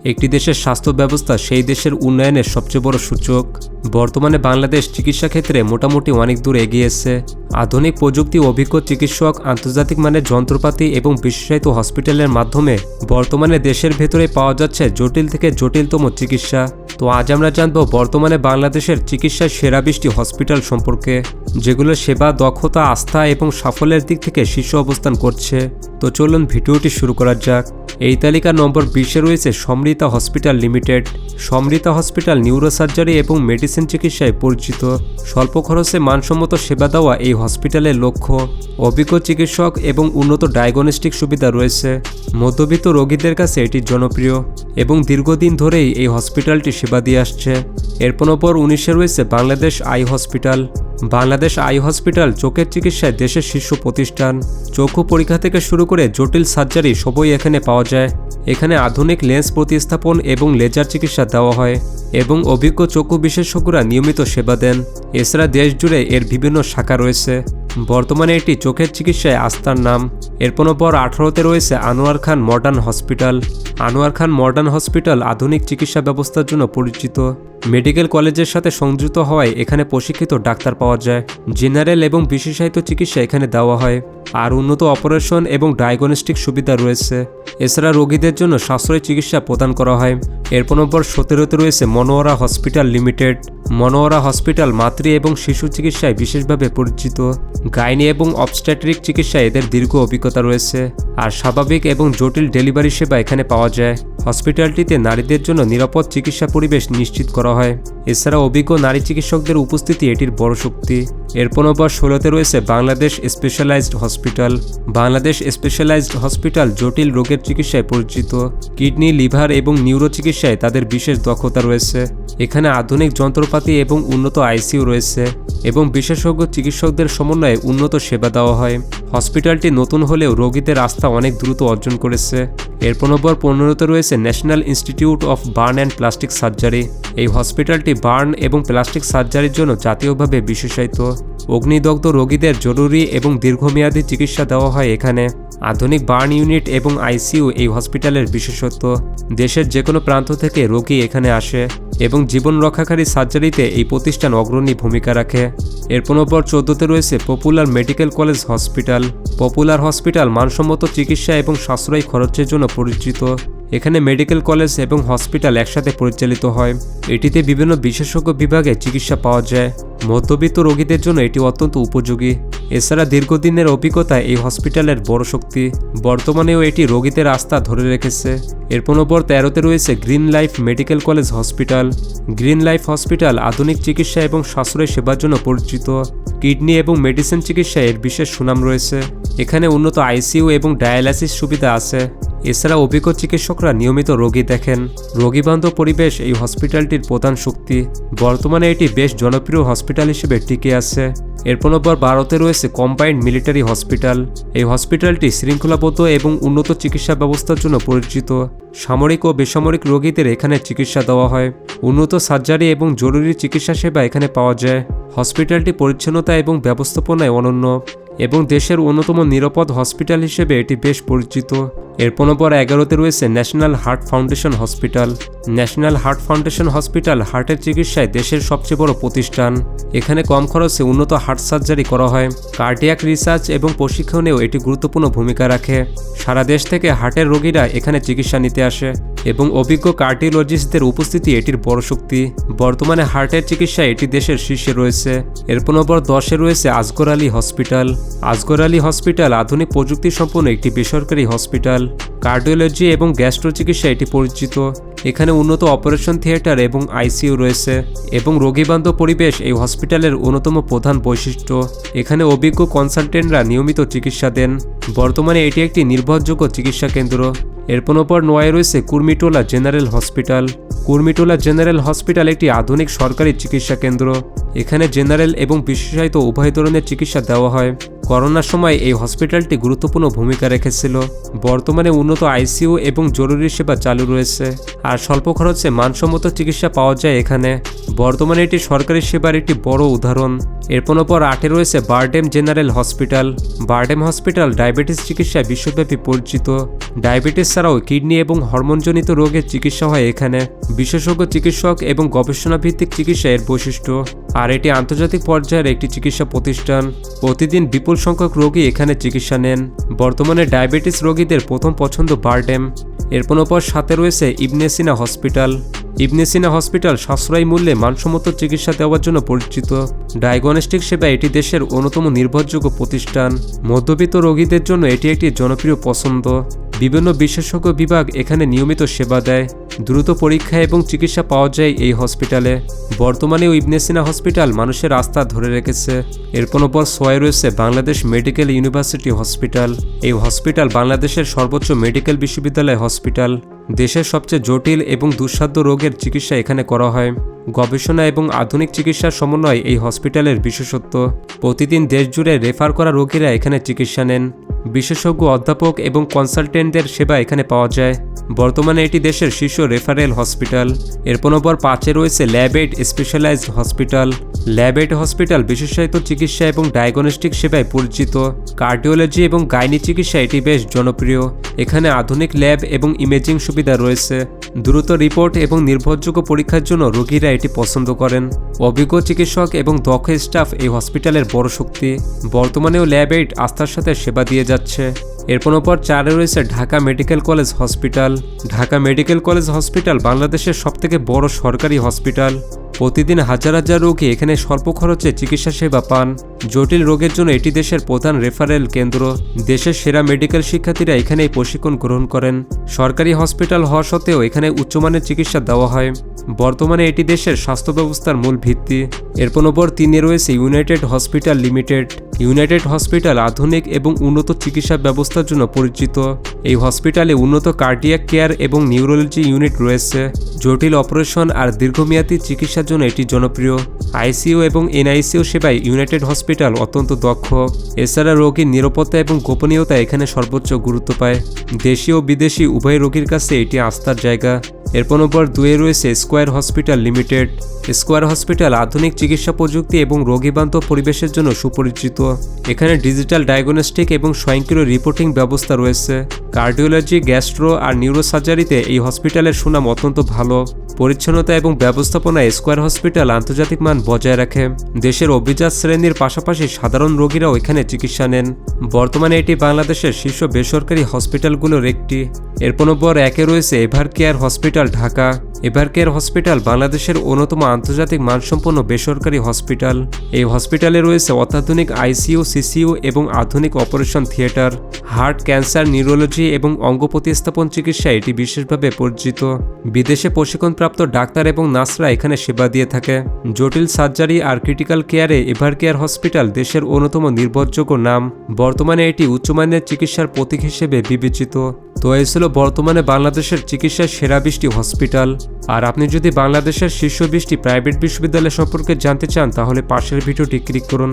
একটি দেশের স্বাস্থ্য ব্যবস্থা সেই দেশের উন্নয়নের সবচেয়ে বড় সূচক। বর্তমানে বাংলাদেশ চিকিৎসা ক্ষেত্রে মোটামুটি অনেক দূর এগিয়ে এসেছে। আধুনিক প্রযুক্তি, অভিজ্ঞ চিকিৎসক, আন্তর্জাতিক মানের যন্ত্রপাতি এবং বিশেষায়িত হসপিটালের মাধ্যমে বর্তমানে দেশের ভেতরে পাওয়া যাচ্ছে জটিল থেকে জটিলতম চিকিৎসা। তো আজ আমরা জানব বর্তমানে বাংলাদেশের চিকিৎসার সেরা 20টি হসপিটাল সম্পর্কে, যেগুলোর সেবা, দক্ষতা, আস্থা এবং সাফল্যের দিক থেকে শীর্ষ অবস্থান করছে। তো চলুন ভিডিওটি শুরু করা যাক। এই তালিকা নম্বর 20-এ রয়েছে সমৃতা হসপিটাল লিমিটেড। সমৃতা হসপিটাল নিউরোসার্জারি এবং মেডিসিন চিকিৎসায় পরিচিত। স্বল্প খরচে মানসম্মত সেবা দেওয়া এই হসপিটালের লক্ষ্য। অভিজ্ঞ চিকিৎসক এবং উন্নত ডায়াগনস্টিক সুবিধা রয়েছে। মধ্যবিত্ত রোগীদের কাছে এটি জনপ্রিয় এবং দীর্ঘদিন ধরেই এই হসপিটালটি সেবা দিয়ে আসছে। এরপর 19-এ রয়েছে Bangladesh eye hospital. Bangladesh eye hospital চোখের চিকিৎসায় দেশের শীর্ষ প্রতিষ্ঠান। চক্ষু পরীক্ষা থেকে শুরু করে জটিল সার্জারি সবই এখানে পাওয়া যায়। এখানে আধুনিক লেন্স প্রতিস্থাপন এবং লেজার চিকিৎসা দেওয়া হয় এবং অভিজ্ঞ চক্ষু বিশেষজ্ঞরা নিয়মিত সেবা দেন। এছাড়া দেশ জুড়ে এর বিভিন্ন শাখা রয়েছে। বর্তমানে এটি চোখের চিকিৎসায় আস্থার নাম। এরপর 18-তে রয়েছে আনোয়ার খান মডার্ন হসপিটাল। আনোয়ার খান মডার্ন হসপিটাল আধুনিক চিকিৎসা ব্যবস্থার জন্য পরিচিত। মেডিকেল কলেজের সাথে সংযুক্ত হওয়ায় এখানে প্রশিক্ষিত ডাক্তার পাওয়া যায়। জেনারেল এবং বিশেষায়িত চিকিৎসা এখানে দেওয়া হয়, আর উন্নত অপারেশন এবং ডায়াগনস্টিক সুবিধা রয়েছে। এছাড়া রোগীদের জন্য সাশ্রয়ী চিকিৎসা প্রদান করা হয়। এরপর 17-তে রয়েছে Monowara hospital limited. Monowara hospital মাতৃ এবং শিশু চিকিৎসায় বিশেষভাবে পরিচিত। গাইনি এবং অবস্ট্যাট্রিক চিকিৎসায় এদের দীর্ঘ অভিজ্ঞতা রয়েছে, আর স্বাভাবিক এবং জটিল ডেলিভারি সেবা এখানে পাওয়া যায়। হসপিটালটিতে নারীদের জন্য নিরাপদ চিকিৎসা পরিবেশ নিশ্চিত করা হয়। এছাড়া অভিজ্ঞ নারী চিকিৎসকদের উপস্থিতি এটির বড় শক্তি। এরপর 16-তে রয়েছে Bangladesh specialised hospital. Bangladesh specialised hospital জটিল রোগের চিকিৎসায় পরিচিত। কিডনি, লিভার এবং নিউরো চিকিৎসায় তাদের বিশেষ দক্ষতা রয়েছে। এখানে আধুনিক যন্ত্রপাতি এবং উন্নত আইসিইউ রয়েছে এবং বিশেষজ্ঞ চিকিৎসকদের সমন্বয়ে উন্নত সেবা দেওয়া হয়। হসপিটালটি নতুন হলেও রোগীদের আস্থা অনেক দ্রুত অর্জন করেছে। এরপর 15-তে রয়েছে national institute of burn and plastic surgery. এই হসপিটালটি বার্ন এবং প্লাস্টিক সার্জারির জন্য জাতীয়ভাবে বিশেষায়িত। অগ্নিদগ্ধ রোগীদের জরুরি এবং দীর্ঘমেয়াদী চিকিৎসা দেওয়া হয় এখানে। আধুনিক বার্ন ইউনিট এবং আইসিইউ এই হসপিটালের বিশেষত্ব। দেশের যে কোনো প্রান্ত থেকে রোগী এখানে আসে এবং জীবন রক্ষাকারী সার্জারিতে এই প্রতিষ্ঠান অগ্রণী ভূমিকা রাখে। এরপর 14-তে রয়েছে popular medical college hospital. Popular hospital মানসম্মত চিকিৎসা এবং সাশ্রয়ী খরচের জন্য পরিচিত। এখানে মেডিকেল কলেজ এবং হসপিটাল একসাথে পরিচালিত হয়। এটিতে বিভিন্ন বিশেষজ্ঞ বিভাগে চিকিৎসা পাওয়া যায়। মধ্যবিত্ত রোগীদের জন্য এটি অত্যন্ত উপযোগী। এছাড়া দীর্ঘদিনের অভিজ্ঞতা এই হসপিটালের বড় শক্তি। বর্তমানেও এটি রোগীদের আস্থা ধরে রেখেছে। এরপর 13-তে রয়েছে green life medical college hospital. Green life hospital আধুনিক চিকিৎসা এবং সাশ্রয়ী সেবার জন্য পরিচিত। কিডনি এবং মেডিসিন চিকিৎসায় এর বিশেষ সুনাম রয়েছে। এখানে উন্নত আইসিইউ এবং ডায়ালাইসিস সুবিধা আছে। এছাড়া অভিজ্ঞ চিকিৎসকরা নিয়মিত রোগী দেখেন। রোগীবান্ধব পরিবেশ এই হসপিটালটির প্রধান শক্তি। বর্তমানে এটি বেশ জনপ্রিয় হসপিটাল হিসেবে টিকে আছে। এরপর 12-তে রয়েছে কম্বাইন্ড মিলিটারি হসপিটাল। এই হসপিটালটি শৃঙ্খলাবদ্ধ এবং উন্নত চিকিৎসা ব্যবস্থার জন্য পরিচিত। সামরিক ও বেসামরিক রোগীদের এখানে চিকিৎসা দেওয়া হয়। উন্নত সার্জারি এবং জরুরি চিকিৎসা সেবা এখানে পাওয়া যায়। হসপিটালটি পরিচ্ছন্নতা এবং ব্যবস্থাপনায় অনন্য এবং দেশের অন্যতম নিরাপদ হসপিটাল হিসেবে এটি বেশ পরিচিত। এরপর 11-তে রয়েছে national heart foundation hospital. National heart foundation hospital হার্টের চিকিৎসায় দেশের সবচেয়ে বড় প্রতিষ্ঠান। এখানে কম খরচে উন্নত হার্ট সার্জারি করা হয়। কার্ডিয়াক রিসার্চ এবং প্রশিক্ষণেও এটি গুরুত্বপূর্ণ ভূমিকা রাখে। সারা দেশ থেকে হার্টের রোগীরা এখানে চিকিৎসা নিতে আসে এবং অভিজ্ঞ কার্ডিওলজিস্টদের উপস্থিতি এটির বড় শক্তি। বর্তমানে হার্টের চিকিৎসায় এটি দেশের শীর্ষে রয়েছে। এরপর 10-এ রয়েছে আসগর আলী হসপিটাল। আসগর আলী হসপিটাল আধুনিক প্রযুক্তি সম্পন্ন একটি বেসরকারি হসপিটাল। কার্ডিওলজি এবং গ্যাস্ট্রো চিকিৎসায় এটি পরিচিত। এখানে উন্নত অপারেশন থিয়েটার এবং আইসিইউ রয়েছে এবং রোগীবান্ধব পরিবেশ এই হসপিটালের অন্যতম প্রধান বৈশিষ্ট্য। এখানে অভিজ্ঞ কনসালটেন্টরা নিয়মিত চিকিৎসা দেন। বর্তমানে এটি একটি নির্ভরযোগ্য চিকিৎসা কেন্দ্র। এরপর 9-এ রয়েছে Kurmitola general hospital. Kurmitola general hospital একটি আধুনিক সরকারি চিকিৎসা কেন্দ্র। এখানে জেনারেল এবং বিশেষায়িত উভয় ধরনের চিকিৎসা দেওয়া হয়। করোনার সময় এই হসপিটালটি গুরুত্বপূর্ণ ভূমিকা রেখেছিল। বর্তমানে উন্নত আইসিইউ এবং জরুরি সেবা চালু রয়েছে, আর স্বল্প খরচে মানসম্মত চিকিৎসা পাওয়া যায় এখানে। বর্তমানে এটি সরকারি সেবার একটি বড় উদাহরণ। এরপর 8 রয়েছে BIRDEM general hospital. BIRDEM hospital diabetes চিকিৎসায় বিশ্বব্যাপী পরিচিত। ডায়াবেটিস ছাড়াও কিডনি এবং হরমোনজনিত রোগের চিকিৎসা হয় এখানে। বিশেষজ্ঞ চিকিৎসক এবং গবেষণা ভিত্তিক চিকিৎসা এর বৈশিষ্ট্য, আর এটি আন্তর্জাতিক পর্যায়ের একটি চিকিৎসা প্রতিষ্ঠান। প্রতিদিন বিপুল সংখ্যক রোগী এখানে চিকিৎসা নেন। বর্তমানে ডায়াবেটিস রোগীদের প্রথম পছন্দ বারডেম। এরপর 7 রয়েছে ইবনে সিনা হসপিটাল। ইবনে সিনা হসপিটাল সাশ্রয়ী মূল্যে মানসম্মত চিকিৎসা দেওয়ার জন্য পরিচিত। ডায়াগনস্টিক সেবা এটি দেশের অন্যতম নির্ভরযোগ্য প্রতিষ্ঠান। মধ্যবিত্ত রোগীদের জন্য এটি একটি জনপ্রিয় পছন্দ। বিভিন্ন বিশেষজ্ঞ বিভাগ এখানে নিয়মিত সেবা দেয়। দ্রুত পরীক্ষা এবং চিকিৎসা পাওয়া যায় এই হসপিটালে। বর্তমানে ইবনে সিনা হসপিটাল মানুষের আস্থা ধরে রেখেছে। এরপর 6 রয়েছে বাংলাদেশ মেডিকেল ইউনিভার্সিটি হসপিটাল। এই হসপিটাল বাংলাদেশের সর্বোচ্চ মেডিকেল বিশ্ববিদ্যালয় হসপিটাল। দেশের সবচেয়ে জটিল এবং দুঃসাধ্য রোগের চিকিৎসা এখানে করা হয়। গবেষণা এবং আধুনিক চিকিৎসার সমন্বয় এই হসপিটালের বিশেষত্ব। প্রতিদিন দেশজুড়ে রেফার করা রোগীরা এখানে চিকিৎসা নেন। বিশেষজ্ঞ অধ্যাপক এবং কনসালটেন্টদের সেবা এখানে পাওয়া যায়। বর্তমানে এটি দেশের শীর্ষ রেফারেল হসপিটাল। এরপর 5 রয়েছে lab aid specialised hospital. Lab aid hospital বিশেষায়িত চিকিৎসা এবং ডায়াগনস্টিক সেবায় পরিচিত। কার্ডিওলজি এবং গাইনি চিকিৎসা এটি বেশ জনপ্রিয়। এখানে আধুনিক ল্যাব এবং ইমেজিং সুবিধা রয়েছে। দ্রুত রিপোর্ট এবং নির্ভরযোগ্য পরীক্ষার জন্য রোগীরা এটি পছন্দ করেন। অভিজ্ঞ চিকিৎসক এবং দক্ষ স্টাফ এই হসপিটালের বড় শক্তি। বর্তমানেও ল্যাব এইড আস্থার সাথে সেবা দিয়ে যাচ্ছে। এরপর 4 রয়েছে Dhaka medical college hospital. Dhaka medical college hospital বাংলাদেশের সবথেকে বড় সরকারি হসপিটাল। প্রতিদিন হাজার হাজার রোগী এখানে স্বল্প খরচে চিকিৎসা সেবা পান। জটিল রোগের জন্য এটি দেশের প্রধান রেফারেল কেন্দ্র। দেশের সেরা মেডিকেল শিক্ষার্থীরা এখানে প্রশিক্ষণ গ্রহণ করেন। সরকারি হসপিটাল হওয়া সত্ত্বেও এখানে উচ্চমানের চিকিৎসা দেওয়া হয়। বর্তমানে এটি দেশের স্বাস্থ্য ব্যবস্থার মূল ভিত্তি। এরপর 3 রয়েছে United hospital limited. United hospital আধুনিক এবং উন্নত চিকিৎসা ব্যবস্থার জন্য পরিচিত। এই হসপিটালে উন্নত কার্ডিয়াক কেয়ার এবং নিউরোলজি ইউনিট রয়েছে। জটিল অপারেশন আর দীর্ঘমেয়াদী চিকিৎসার জন্য এটি জনপ্রিয়। আইসিইউ এবং এনআইসিইউ সেবায় ইউনাইটেড হসপিটাল অত্যন্ত দক্ষ। এছাড়া রোগীর নিরাপত্তা এবং গোপনীয়তা এখানে সর্বোচ্চ গুরুত্ব পায়। দেশি ও বিদেশি উভয় রোগীর কাছে এটি আস্থার জায়গা। এরপর 2 রয়েছে square hospital limited. Square hospital আধুনিক চিকিৎসা প্রযুক্তি এবং রোগীবান্ধব পরিবেশের জন্য সুপরিচিত। এখানে ডিজিটাল ডায়াগনস্টিক এবং স্বয়ংক্রিয় রিপোর্টিং ব্যবস্থা রয়েছে। কার্ডিওলজি, গ্যাস্ট্রো আর নিউরোসার্জারিতে এই হসপিটালের সুনাম অত্যন্ত ভালো। পরিচ্ছন্নতা এবং ব্যবস্থাপনায় স্কয়ার হসপিটাল আন্তর্জাতিক মান বজায় রাখে। দেশের অভিজাত শ্রেণীর পাশাপাশি সাধারণ রোগীরাও এখানে চিকিৎসা নেন। বর্তমানে এটি বাংলাদেশের শীর্ষ বেসরকারি হসপিটালগুলোর একটি। এরপর 1 রয়েছে ever care hospital Dhaka. Ever care hospital বাংলাদেশের অন্যতম আন্তর্জাতিক মানসম্পন্ন বেসরকারি হসপিটাল। এই হসপিটালে রয়েছে অত্যাধুনিক আইসিইউ, সিসিইউ এবং আধুনিক operation theatre. Heart, cancer, neurology এবং অঙ্গ প্রতিস্থাপন চিকিৎসা এটি বিশেষভাবে পরিচিত। বিদেশে প্রশিক্ষণপ্রাপ্ত ডাক্তার এবং নার্সরা এখানে সেবা দিয়ে থাকে। জটিল সার্জারি আর ক্রিটিক্যাল কেয়ারে এভার কেয়ার হসপিটাল দেশের অন্যতম নির্ভরযোগ্য নাম। বর্তমানে এটি উচ্চমানের চিকিৎসার প্রতীক হিসেবে বিবেচিত। তো এই ছিল বর্তমানে বাংলাদেশের চিকিৎসার সেরা 20টি হসপিটাল। আর আপনি যদি বাংলাদেশের শীর্ষ 20টি প্রাইভেট বিশ্ববিদ্যালয় সম্পর্কে জানতে চান তাহলে পাশের ভিডিওটি ক্লিক করুন।